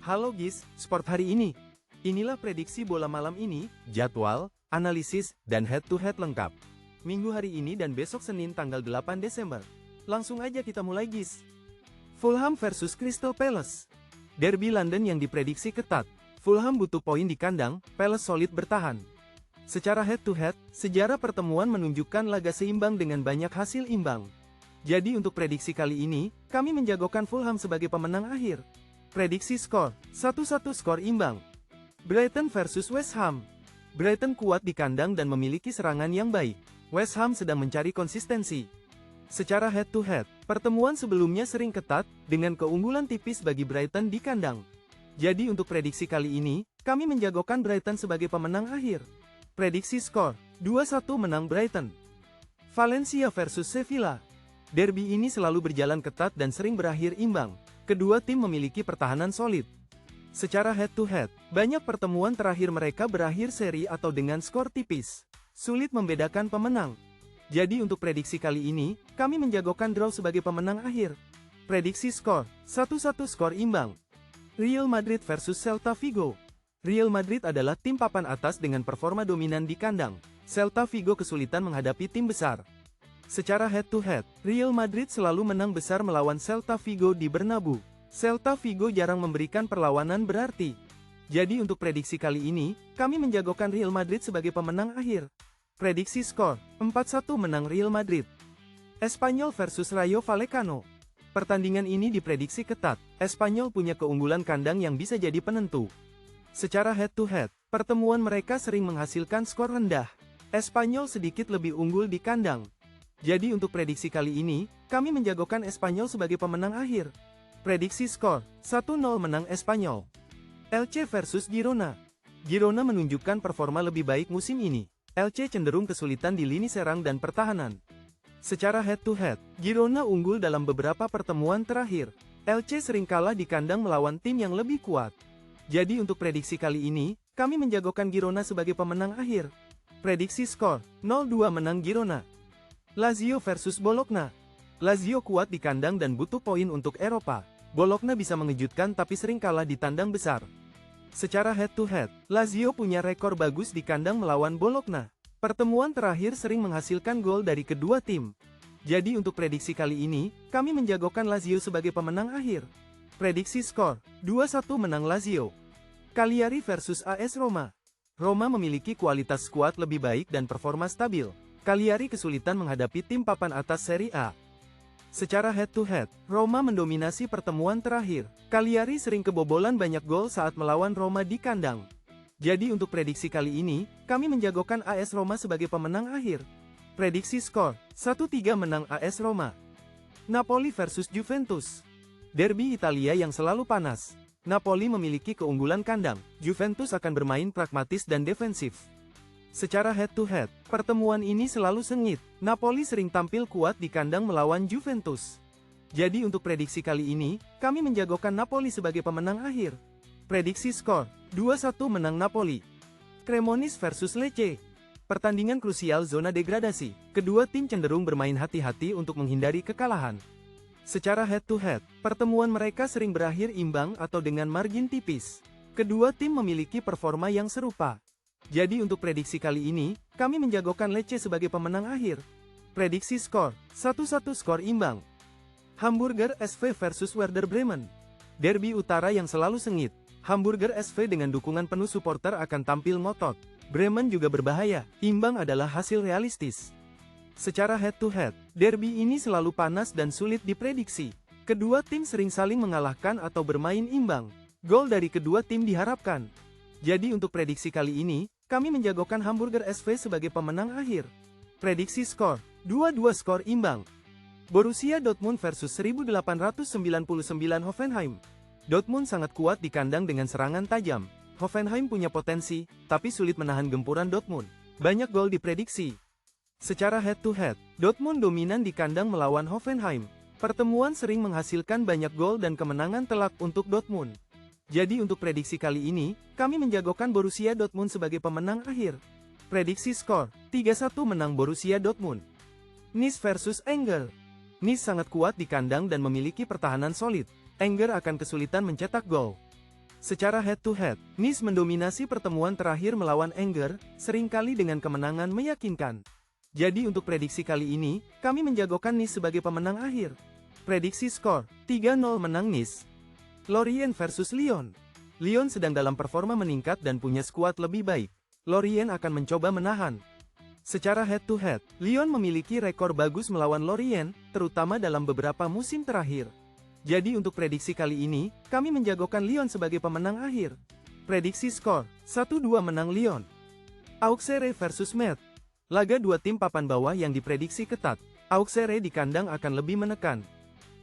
Halo guys, sport hari ini. Inilah prediksi bola malam ini, jadwal, analisis, dan head-to-head lengkap. Minggu hari ini dan besok Senin tanggal 8 Desember. Langsung aja kita mulai guys. Fulham versus Crystal Palace. Derby London yang diprediksi ketat. Fulham butuh poin di kandang, Palace solid bertahan. Secara head-to-head, sejarah pertemuan menunjukkan laga seimbang dengan banyak hasil imbang. Jadi untuk prediksi kali ini, kami menjagokan Fulham sebagai pemenang akhir. Prediksi skor, 1-1 skor imbang. Brighton versus West Ham. Brighton kuat di kandang dan memiliki serangan yang baik. West Ham sedang mencari konsistensi. Secara head-to-head, pertemuan sebelumnya sering ketat, dengan keunggulan tipis bagi Brighton di kandang. Jadi untuk prediksi kali ini, kami menjagokan Brighton sebagai pemenang akhir. Prediksi skor, 2-1 menang Brighton. Valencia versus Sevilla. Derby ini selalu berjalan ketat dan sering berakhir imbang. Kedua tim memiliki pertahanan solid. Secara head-to-head, banyak pertemuan terakhir mereka berakhir seri atau dengan skor tipis. Sulit membedakan pemenang. Jadi untuk prediksi kali ini, kami menjagokan draw sebagai pemenang akhir. Prediksi skor, 1-1 skor imbang. Real Madrid versus Celta Vigo. Real Madrid adalah tim papan atas dengan performa dominan di kandang. Celta Vigo kesulitan menghadapi tim besar. Secara head-to-head, Real Madrid selalu menang besar melawan Celta Vigo di Bernabeu. Celta Vigo jarang memberikan perlawanan berarti. Jadi untuk prediksi kali ini, kami menjagokan Real Madrid sebagai pemenang akhir. Prediksi skor, 4-1 menang Real Madrid. Espanyol versus Rayo Vallecano. Pertandingan ini diprediksi ketat. Espanyol punya keunggulan kandang yang bisa jadi penentu. Secara head-to-head, pertemuan mereka sering menghasilkan skor rendah. Espanyol sedikit lebih unggul di kandang. Jadi untuk prediksi kali ini, kami menjagokan Espanyol sebagai pemenang akhir. Prediksi skor, 1-0 menang Espanyol. Elche versus Girona. Girona menunjukkan performa lebih baik musim ini. Elche cenderung kesulitan di lini serang dan pertahanan. Secara head-to-head, Girona unggul dalam beberapa pertemuan terakhir. Elche sering kalah di kandang melawan tim yang lebih kuat. Jadi untuk prediksi kali ini, kami menjagokan Girona sebagai pemenang akhir. Prediksi skor, 0-2 menang Girona. Lazio versus Bologna. Lazio kuat di kandang dan butuh poin untuk Eropa. Bologna bisa mengejutkan tapi sering kalah di tandang besar. Secara head-to-head, Lazio punya rekor bagus di kandang melawan Bologna. Pertemuan terakhir sering menghasilkan gol dari kedua tim. Jadi untuk prediksi kali ini, kami menjagokan Lazio sebagai pemenang akhir. Prediksi skor, 2-1 menang Lazio. Cagliari versus AS Roma. Roma memiliki kualitas skuad lebih baik dan performa stabil. Cagliari kesulitan menghadapi tim papan atas Serie A. Secara head-to-head, Roma mendominasi pertemuan terakhir. Cagliari sering kebobolan banyak gol saat melawan Roma di kandang. Jadi untuk prediksi kali ini, kami menjagokan AS Roma sebagai pemenang akhir. Prediksi skor, 1-3 menang AS Roma. Napoli versus Juventus. Derby Italia yang selalu panas. Napoli memiliki keunggulan kandang. Juventus akan bermain pragmatis dan defensif. Secara head-to-head, pertemuan ini selalu sengit. Napoli sering tampil kuat di kandang melawan Juventus. Jadi untuk prediksi kali ini, kami menjagokan Napoli sebagai pemenang akhir. Prediksi skor, 2-1 menang Napoli. Cremonese versus Lecce. Pertandingan krusial zona degradasi. Kedua tim cenderung bermain hati-hati untuk menghindari kekalahan. Secara head-to-head, pertemuan mereka sering berakhir imbang atau dengan margin tipis. Kedua tim memiliki performa yang serupa. Jadi untuk prediksi kali ini, kami menjagokan Lecce sebagai pemenang akhir. Prediksi skor, 1-1 skor imbang. Hamburger SV versus Werder Bremen. Derby utara yang selalu sengit. Hamburger SV dengan dukungan penuh supporter akan tampil ngotot. Bremen juga berbahaya, imbang adalah hasil realistis. Secara head-to-head, derby ini selalu panas dan sulit diprediksi. Kedua tim sering saling mengalahkan atau bermain imbang. Gol dari kedua tim diharapkan. Jadi untuk prediksi kali ini, kami menjagokan Hamburger SV sebagai pemenang akhir. Prediksi skor, 2-2 skor imbang. Borussia Dortmund versus 1899 Hoffenheim. Dortmund sangat kuat di kandang dengan serangan tajam. Hoffenheim punya potensi, tapi sulit menahan gempuran Dortmund. Banyak gol diprediksi. Secara head-to-head, Dortmund dominan di kandang melawan Hoffenheim. Pertemuan sering menghasilkan banyak gol dan kemenangan telak untuk Dortmund. Jadi untuk prediksi kali ini, kami menjagokan Borussia Dortmund sebagai pemenang akhir. Prediksi skor, 3-1 menang Borussia Dortmund. Nice versus Angers. Nice sangat kuat di kandang dan memiliki pertahanan solid. Angers akan kesulitan mencetak gol. Secara head-to-head, Nice mendominasi pertemuan terakhir melawan Angers, seringkali dengan kemenangan meyakinkan. Jadi untuk prediksi kali ini, kami menjagokan Nice sebagai pemenang akhir. Prediksi skor, 3-0 menang Nice. Lorient versus Lyon. Lyon sedang dalam performa meningkat dan punya skuad lebih baik. Lorient akan mencoba menahan. Secara head-to-head, Lyon memiliki rekor bagus melawan Lorient, terutama dalam beberapa musim terakhir. Jadi untuk prediksi kali ini, kami menjagokan Lyon sebagai pemenang akhir. Prediksi skor, 1-2 menang Lyon. Auxerre versus Metz. Laga dua tim papan bawah yang diprediksi ketat. Auxerre di kandang akan lebih menekan.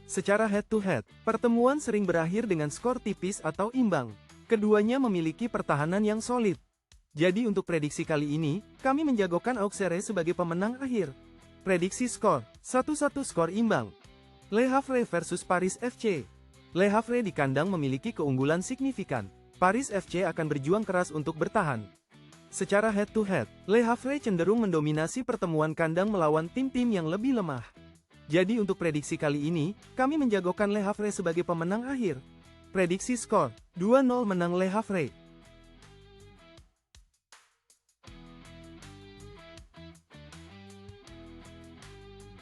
Secara head-to-head, pertemuan sering berakhir dengan skor tipis atau imbang. Keduanya memiliki pertahanan yang solid. Jadi untuk prediksi kali ini, kami menjagokan Auxerre sebagai pemenang akhir. Prediksi skor, 1-1 skor imbang. Le Havre versus Paris FC. Le Havre di kandang memiliki keunggulan signifikan. Paris FC akan berjuang keras untuk bertahan. Secara head-to-head, Le Havre cenderung mendominasi pertemuan kandang melawan tim-tim yang lebih lemah. Jadi untuk prediksi kali ini, kami menjagokan Le Havre sebagai pemenang akhir. Prediksi skor, 2-0 menang Le Havre.